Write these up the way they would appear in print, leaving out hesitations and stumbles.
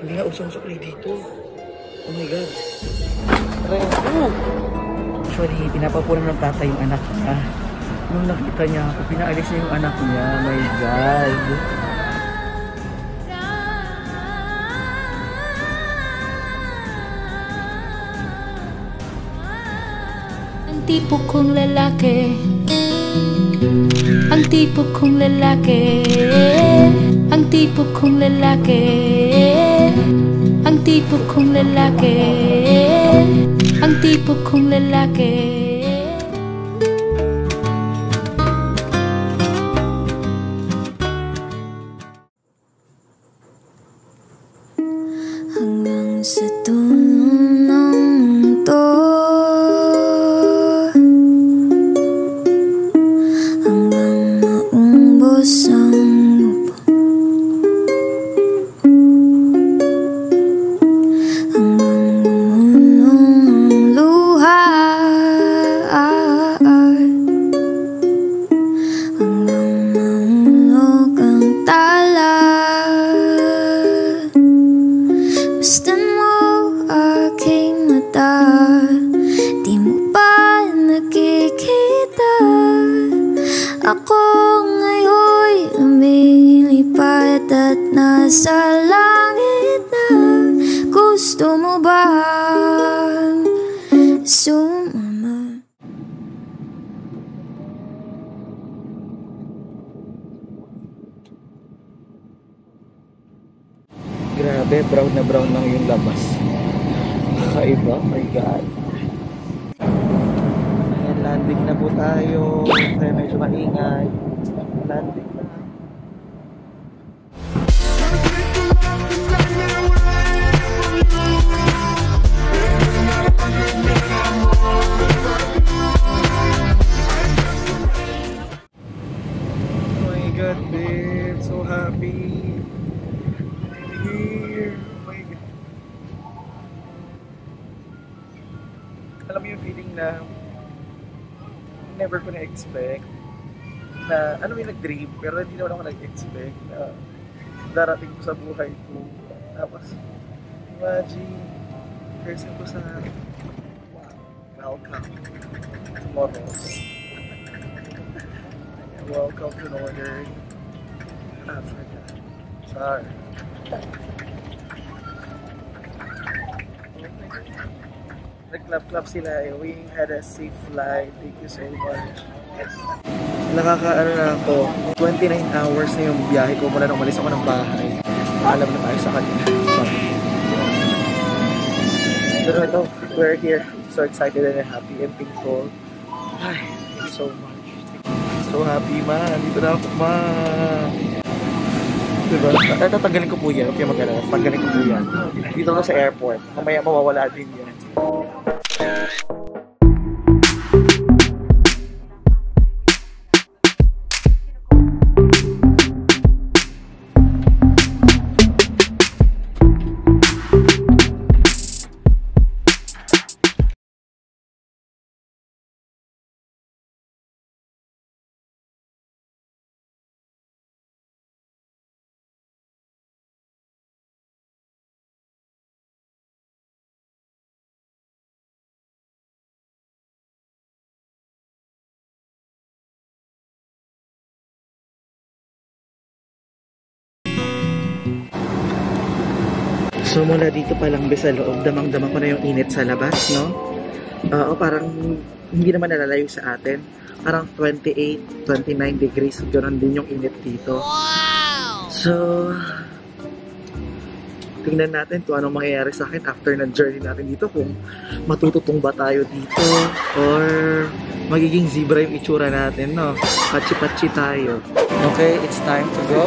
Hindi nga usong-usok dito. Oh my God. Reto! Actually, pinapapunan ng tatay yung anak niya. Nung nakita niya ako, pinaalis niya yung anak niya. Oh my God. Ang tipo kong lalaki, ang tipo kong lalaki, ang tipo kong lalaki, ang tipo kong lalaki, ang tipo kong lalaki. Hanggang sa dulo ng mundo, hanggang maumbos ang mubo, hanggang gumulong ang luha, hanggang mahulog ang tala. Basta mo aking mata, di mo ba nakikita? Ako ngayon'y lumilipad at nasa langit na. Gusto mo ba sumama? Grabe, brown na brown lang yung labas. Kakaiba, oh my God. Ayan, landing na po tayo. Kaya medyo maingay. Landing na. Oh my God, babe. So happy. Here. Oh my God. Alam mo yung feeling na never ko na-expect na, ano yung nag-dream, pero hindi naman ako nag-expect na darating ko sa buhay ko. Tapos, imagine, person ko sa, wow, welcome tomorrow. Welcome to Northern Africa. Sorry. Nag-clap-clap sila eh. We had a safe flight. Thank you so much. Nakakaano na ako. 29 hours na yung biyahe ko mula nung umalis ako ng bahay. Alam na tayo sa kanila. Pero ito, we're here. So excited and happy and thankful. Ay, thank you so much. So happy man. Dito na ako man. Diba? Tatanggalin ko po yan. Okay, mag-alala. Tanggalin ko po yan. Dito na sa airport. Mamaya mawawala din yan. So mula dito pa lang sa loob, damang-damang ko na yung init sa labas, no? Oo, parang hindi naman nalalayo sa atin. Parang 28, 29 degrees. Ganoon din yung init dito. Wow! So, tingnan natin kung anong mangyayari sa akin after ng journey natin dito. Kung matututong ba tayo dito or magiging zebra yung itsura natin, no? Pachi-pachi tayo. Okay, it's time to go.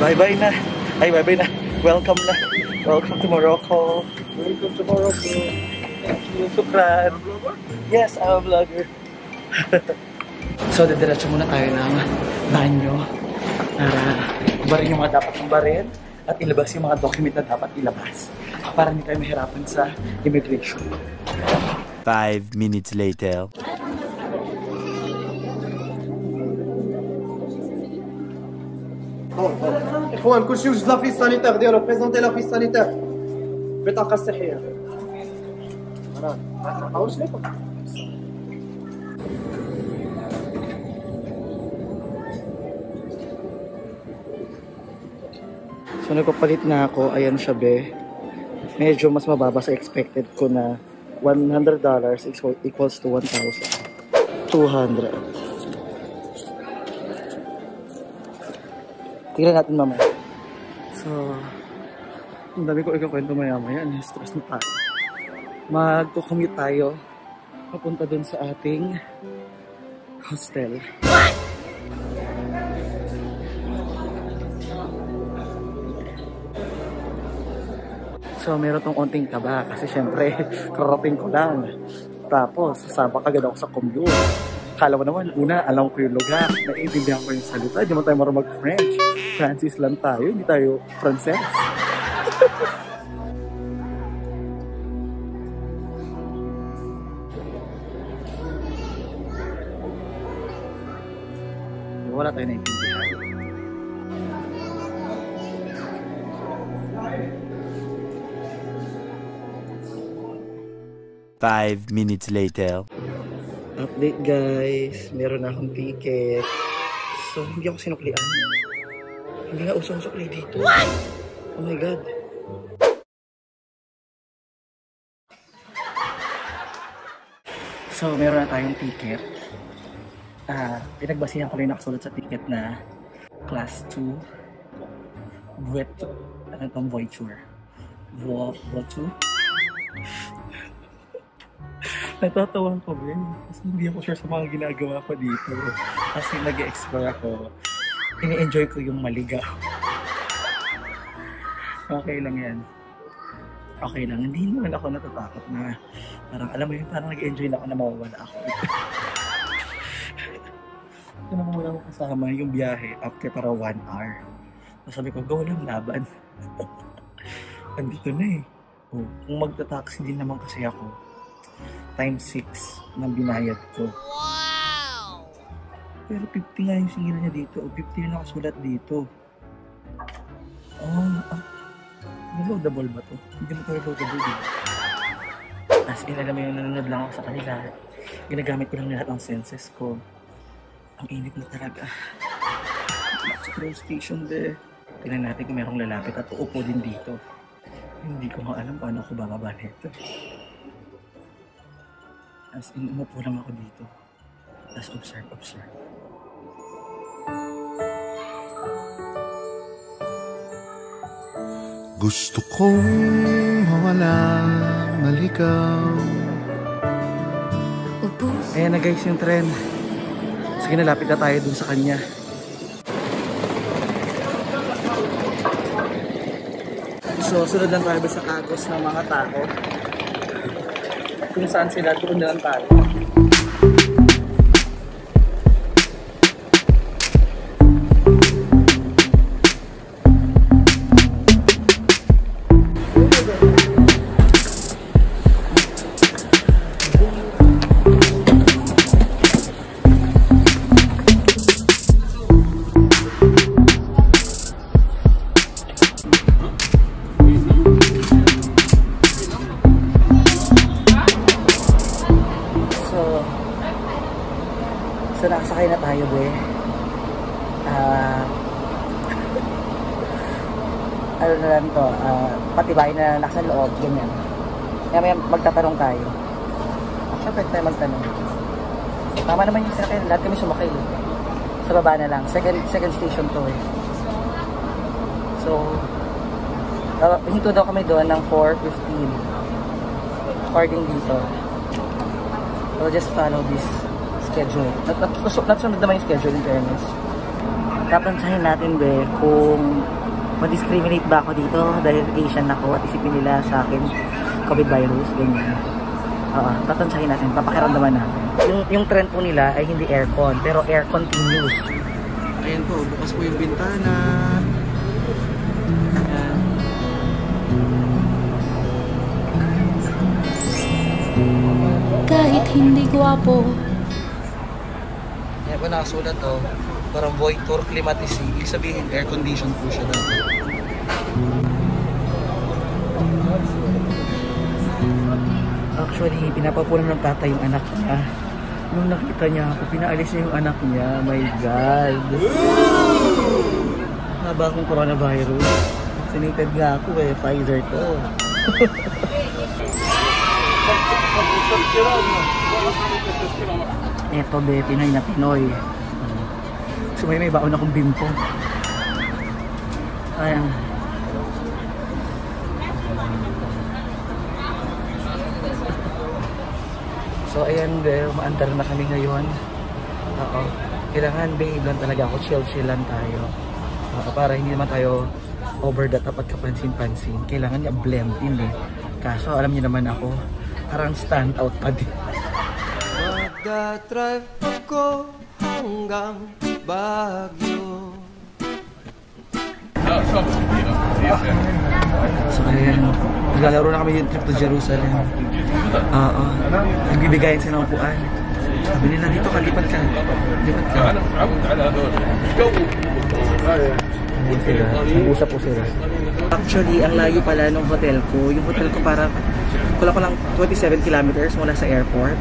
Bye-bye na. Ay, bye-bye na. Welcome na. Welcome to Morocco. Welcome to Morocco. Thank you. Shukran. Yes, I'm a vlogger. So, didiretso muna tayo ng banyo para barin yung mga dapat barin at ilabas yung mga document na dapat ilabas para hindi tayo mahirapan sa immigration. 5 minutes later. اخوان كلشي وجد لا فيس سانيتير ديالو بريزونتي لا فيس سانيتير بطاقه صحيه راه ما تعطاوش لكم So nagpapalit na ako, ayan siya be. Medyo mas mababa sa expected ko na $100 equals to 1,200. Tingnan natin mamaya. So, ang dami ko ikakwento maya-maya. Stress na tayo. Magko-commute tayo papunta dun sa ating hostel. So, meron tong onting kaba kasi syempre, karating ko lang. Tapos, sasama kagad ako sa commute. Kala mo naman, una, alam ko yung lugar. Naiintindihan ko yung salita. Hindi mo tayo marunong mag-French. Francis lang tayo, hindi tayo Frances. Wala tayo naiintindihan. 5 minutes later. Update guys, meron na akong ticket. So, hindi ako sinuklian. Hindi nga usong sukli dito. Oh my god. So, meron na tayong ticket. Pinagbasihan ko rin nakasulat sa ticket na Class 2 ano itong voiture? Voiture? Natatawan ko rin. Kasi hindi ako sure sa mga ginagawa ko dito. Kasi nag-explore ako. Ini-enjoy ko yung maligaw. Okay lang yan. Okay lang. Hindi naman ako natatakot na parang alam mo yun, parang nag-enjoy na ako na mawawala ako. Ito naman wala akong kasama yung biyahe after para 1 hour. So sabi ko, go lang laban. Andito na eh. Oh, kung magta-taxi din naman kasi ako, times 6 ng binayad ko. Wow! Pero 50 nga yung singil niya dito. O 50 yung nakasulat dito. Reloadable ba to? Hindi mo to reloadable dito. As in, alam mo yung nanonood lang ako sa kanila. Ginagamit ko lang lahat ng senses ko. Ang init na talaga. Train station de. Tingnan natin kung merong lalapit at uupo din dito. Hindi ko alam paano ako bababa nito. As in, umupo lang ako dito. Tapos observe. Gusto kong mawala, maligaw. Ayan na guys yung tren. Sige na, lapit na tayo dun sa kanya. So, sunod lang tayo sa agos ng mga tao. Kung saan sila, doon na lang tayo. So nakasakay na tayo be. Ano na lang to, patibayin na nasa loob, ganyan. Kaya magtatanong tayo. Actually, pwede tayo magtanong. Tama naman yung sinakay, lahat kami sumakay. Sa baba na lang, second station to eh. So, hinto daw kami doon ng 4:15. According dito. So just follow this schedule. Natsunod naman yung schedule in fairness. Tapansahin natin be kung ma-discriminate ba ako dito dahil Asian ako at isipin nila sa akin COVID virus, ganyan. Tatansahin natin, papakiramdaman natin. Yung trend po nila ay hindi aircon, pero air continuous. Ayan po, bukas po yung bintana. Ayan. Kahit hindi gwapo, Ayan po nakasulat oh. Parang Voiture Climatising. Ibig sabihin, air condition po siya dati. Actually, pinapapunan ng tatay yung anak niya. Nung nakita niya ako, pinaalis niya yung anak niya. My God! Haba akong coronavirus. Vaccinated nga ako eh. Pfizer to. Eto be, Pinoy na Pinoy. So may baon akong bimpo. Ayan. So ayan be, umaandar na kami ngayon. Oo. Kailangan babe lang talaga ako, chill lang tayo. Para hindi naman tayo over the top at kapansin-pansin. Kailangan niya blend in eh. Kaso alam niyo naman ako, parang stand out pa din. Magdadrive ako hanggang Baguio. So ayan, naglalaro na kami yung trip to Jerusalem. Oo, nagbibigayan sila ng upuan. Sabi nila, dito ka, lipat ka. Lipat ka. Ayan sila, nag-usap po sila. Actually, ang layo pala ng hotel ko. Yung hotel ko parang, kulang ko lang 27 kilometers mula sa airport.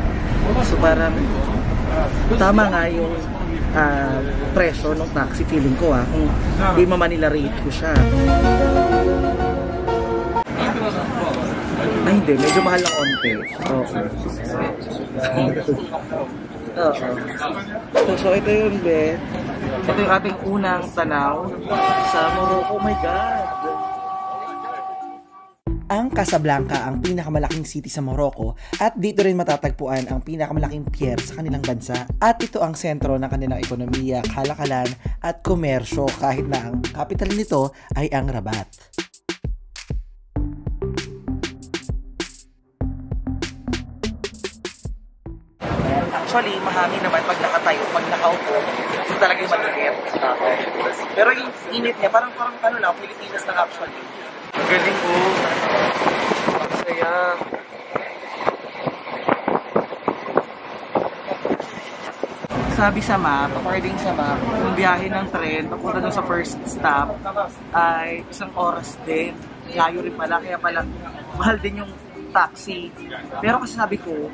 So parang, tama nga yung presyo ng taxi, feeling ko kung di Manila rate ko siya. Ay hindi, medyo mahal ng onte. So ito yun be. Ito yung ating unang tanaw sa Morocco. Oh my God! Ang Casablanca ang pinakamalaking city sa Morocco at dito rin matatagpuan ang pinakamalaking pier sa kanilang bansa at ito ang sentro ng kanilang ekonomiya, kalakalan at komersyo kahit na ang capital nito ay ang Rabat. Actually, mahangin naman pag nakatayo, pag nakaupo, ito talaga yung mag-init. Pero yung init niya, parang ano lang, Pilipinas lang actually. Galing ko. Masaya. Sabi sa map, according sa map, yung biyahe ng tren, papunta doon sa first stop, ay 1 oras din. Layo rin pala, kaya pala mahal din yung taxi. Pero kasi sabi ko,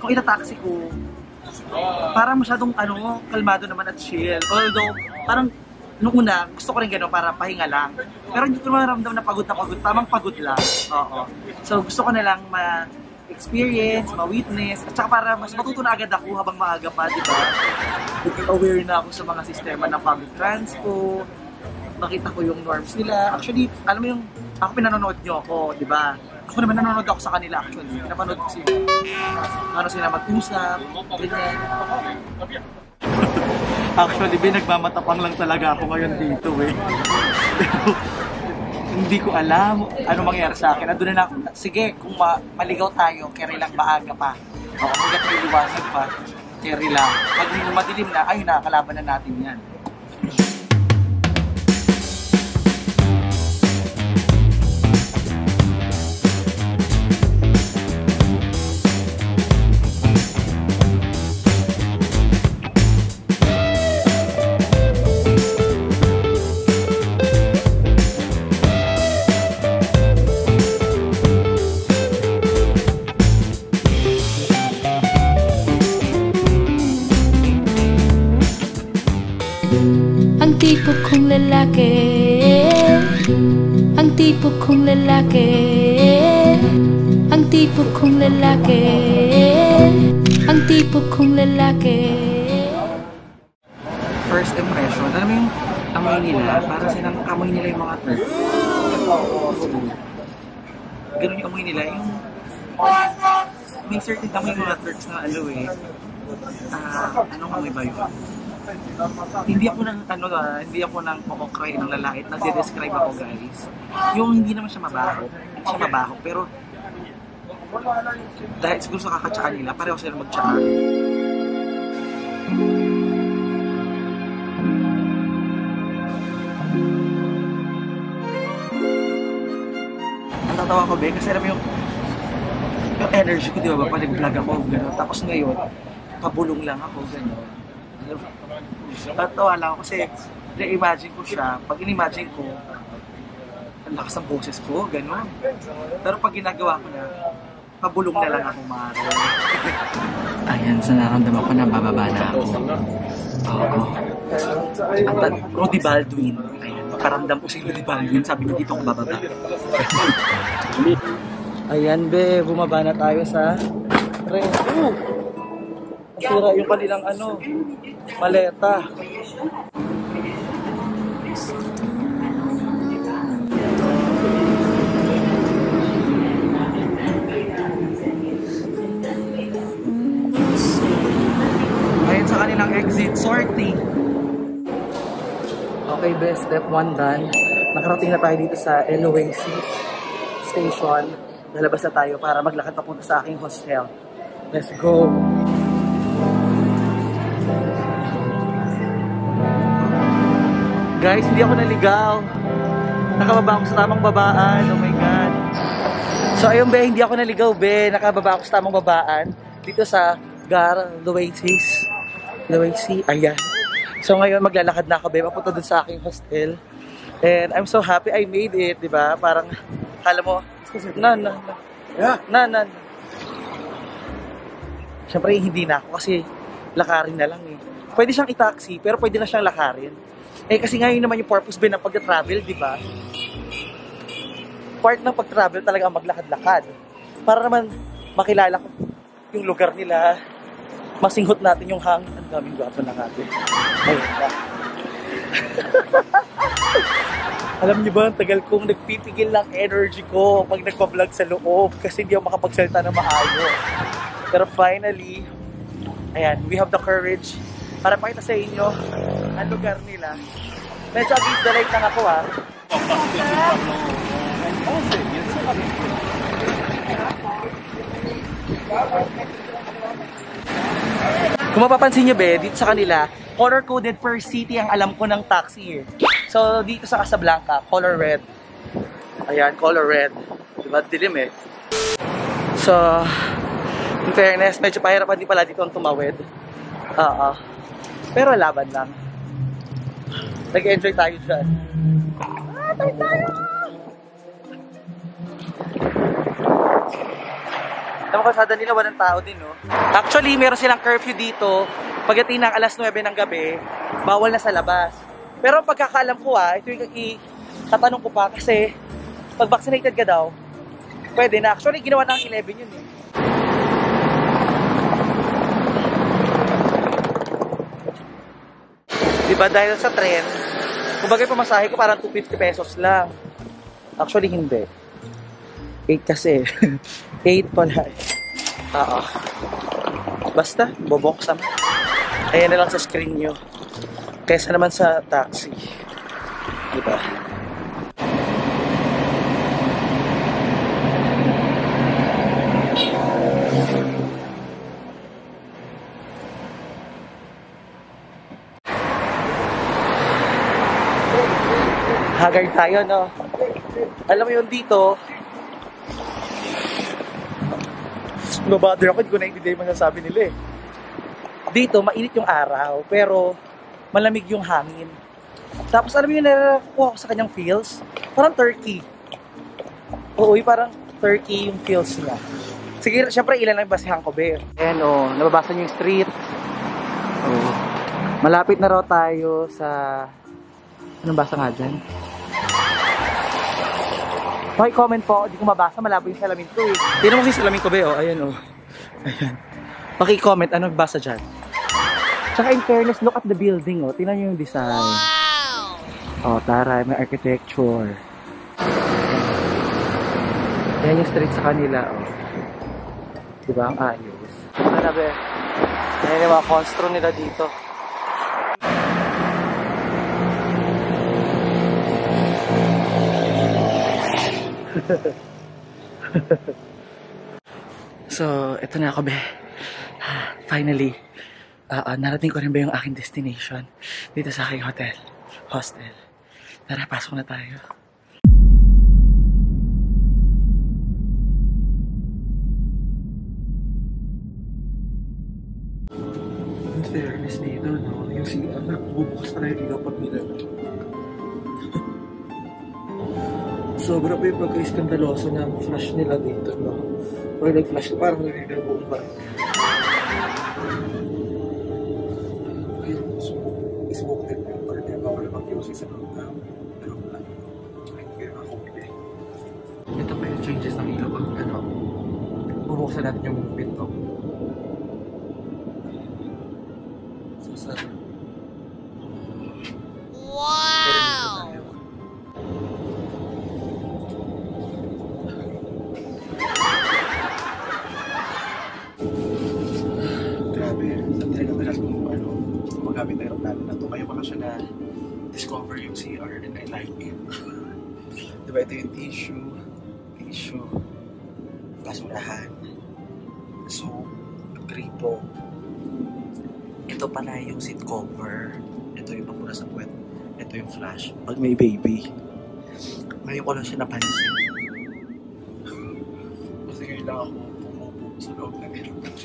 kung ita-taxi ko, parang masyadong kalmado naman at chill. Although, parang nung una, gusto ko rin gano'n para pahinga lang. Pero hindi ko maramdam na pagod, tamang pagod lang. Oo. So gusto ko na lang ma-experience, ma-witness, at saka para mas matuto na agad ako habang maaga pa, di ba? Aware na ako sa mga sistema ng public transport, makita ko yung norms nila. Actually, alam mo yung, ako pinanonood nyo ako, di ba? Ako naman nanonood ako sa kanila actually. Napanood ko sila. Ano sila mag-usap, ganyan. Actually, nagmamatapang lang talaga ako ngayon dito eh. Pero, hindi ko alam ano mangyari sa akin. Doon na ako, sige, kung maligaw tayo, carry lang maaga pa. O, hanggat may liwanag pa, carry lang. Pag madilim na, ayun na, kalaban na natin yan. Ang tipo kong lalaki, ang tipo kong lalaki, ang tipo kong lalaki, ang tipo kong lalaki. First impression, alam mo yung amoy nila, para silang amoy nila yung mga Turks. Ganun yung amoy nila, yung may certain amoy yung mga Turks na anong amoy ba yun? Hindi ako nang kukukray ng lalait, nagde-describe ako guys. Yung hindi naman siya mabaho, hindi siya mabaho, pero dahil siguro sa kakatsaka nila, pareho sila magtsaka. Natatawa ko kasi alam mo yung energy ko, di ba? Pag nag-vlog ako, gano'n. Tapos ngayon, pabulong lang ako, gano'n. Tatawa lang ako kasi na-imagine ko siya. Pag in-imagine ko, ang lakas ng boses ko, gano'n. Pero pag ginagawa ko na, pabulong na lang ako, Mare. Ayan, sa naramdaman ko na bababa na ako. Oo. At Rudy Baldwin. Ayan, makaramdam ko si Rudy Baldwin. Sabi niya dito ako bababa. Ayan, be. Bumaba na tayo sa tren. Nasira yung kanilang maleta. Ayan sa kanilang exit sorting. Okay, be. Step 1 done. Nakarating na tayo dito sa LOAC station. Lalabas na tayo para maglakad papunta sa aking hostel. Let's go! Guys, hindi ako naligaw. Nakababa ako sa tamang babaan. Oh my God. So ayun, be, hindi ako naligaw, be. Nakababa ako sa tamang babaan. Dito sa Loacy. Ayan. So ngayon, maglalakad na ako, be. Papunta dun sa aking hostel. And I'm so happy I made it, di ba? Parang, kala mo, na. Siyempre, hindi na ako kasi lakarin na lang eh. Pwede siyang i-taxi, pero pwede na siyang lakarin. Eh, kasi ngayon naman yung purpose ba ng pag-travel, di ba? Part ng pag-travel talaga ang maglakad-lakad. Para naman makilala ko yung lugar nila. Masinghot natin yung hangin. Ang daming gwapo na natin. Ayun na. Alam niyo ba, ang tagal kong nagpipigil ng energy ko pag nagpa-vlog sa loob kasi hindi ako makapagsalita na maayos. Pero finally, ayan, we have the courage para pakita sa inyo ang lugar nila. Medyo against the light lang ako, ha. Kung mapapansin nyo, be, dito sa kanila, color-coded per city ang alam ko ng taxi, eh. So, dito sa Casablanca, color red. Ayan, color red. Diba? Dilim, eh. So, in fairness, medyo pahirapan din pala dito ang tumawid. Pero laban lang. Nag-enjoy tayo dyan. Tayo! Alam mo, kalsada nila, walang tao din, no? Actually, meron silang curfew dito. Pagdating ng alas 9 ng gabi, bawal na sa labas. Pero pagkakaalam ko, ito yung tatanong ko pa kasi pag vaccinated ka daw, pwede na. Actually, ginawa ng 11 yun, eh. Diba dahil sa tren, kumbaga yung pamasahe ko parang 250 pesos lang. Actually, hindi. 8 kasi. 8 pala. Basta, boboksa mo. Ayan na lang sa screen nyo. Kesa naman sa taxi. Diba? Haggard tayo, no? Alam mo yun dito, nabother ako, hindi ko naintindihan yung masasabi nila eh. Dito, mainit yung araw, pero malamig yung hangin. Tapos alam mo yung narakuha ko sa kanyang feels? Parang turkey. Oo, parang turkey yung feels niya. Sige, syempre ilan lang yung basihan ko, be. Ayan, nababasa niyo yung street. Malapit na raw tayo sa... Anong basa nga dyan? Paki-comment po, hindi ko mabasa, malabo yung salamin ko eh. Tignan mo yung salamin ko, be, ayan, Ayan. Paki-comment, anong basa dyan? Tsaka in fairness, look at the building, tingnan nyo yung design. Wow! Tara, may architecture. Ayan yung street sa kanila, Diba, ang ayos. Ano, be? Ayan yung mga constro nila dito. So, eto na ako, be. Finally, narating ko rin ba yung aking destination dito sa aking hostel. Tara, pasok na tayo. In fairness dito, no? yung CR. Bubukas na yung ilaw pag nila. Sobra pa yung pagka-iskandaloso ng flash nila dito, no? Pag nag-flash, parang narinig buong barangay. Isubok din na yung partner. Bawal mag-use sa mga tao. Pero wala. Ay, kaya makumili. Ito pa yung changes ng ilaw. Ano? Bubuksan natin yung pinto. So, wow! Grabe. Sa tagal kung ano, magamit na aeroplano na ito. Ngayon pa siya na discover yung CR and I like it. Diba ito yung tissue, basurahan, soap, gripo. Ito pala yung seat cover. Ito yung pagmula sa puwet. Ito yung flash. Pag may baby. Ngayon ko lang siya napansin. Kasi ngayon lang ako pumupo sa loob ng aeroplano.